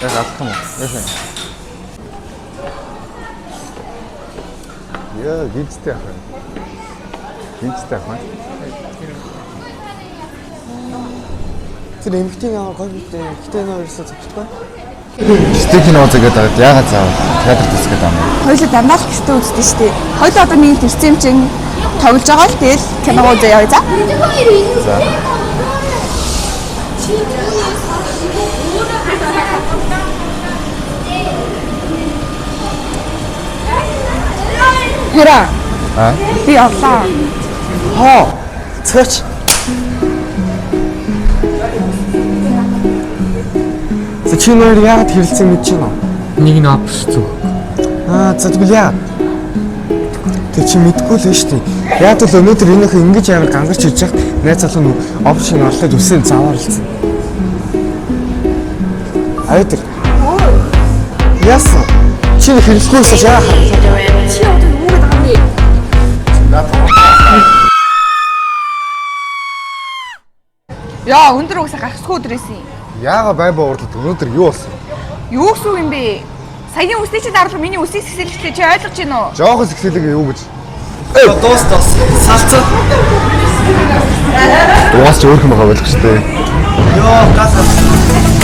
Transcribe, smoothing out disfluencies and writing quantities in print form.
Яг алдах юм уу? Яа, гинцтэй ах. Гинцтэй ах. Тэр эмэгтэй яа гоё битэй. Гэтэ нөө ерөөсөө зөвчтэй. Гэртээ кино үзгээд байгаад яагаад заавал театрт үзгээд байгаа юм? Хоёул дандаа л гэртээ үздэг шүү дээ. Хоёул одоо миний төрсөн юм чинь тоглож байгаа л тэгэл кино үзээ явъя за. За. Хэра. Би явлаа. Цаач. Чи нөр яагаад хэрэлцэн мэдэж байна уу? Нэг нь авч зүг. За тэгвэл яа. Тэр чи мэдгүй л байна шүү дээ. Яг л өнөөдөр энийхээ ингэж амар гангарч иж яхад найз залуу нь опшн орлоод үсэн заваарлцсан. Айдаг. Яасан. Чи хэрэлцгүйсээ яа хараа. Чи одоо юу гэдэг юм бэ? Яа, өндөр угсаа гарахгүй өдрөөсөн. Яага байбаа урдлаа өнөөдөр юу болсон? Юу гэсэн юм бэ? Саяны үстэй чи дарлах миний үсийг сэсэлчихлээ чи ойлгож байна уу? Жоохос ихсэлэг юу гэж? Дуус. Салцаа. Дугаас ч өөр юм байгаа болох шүү дээ. Йоо, гасаа.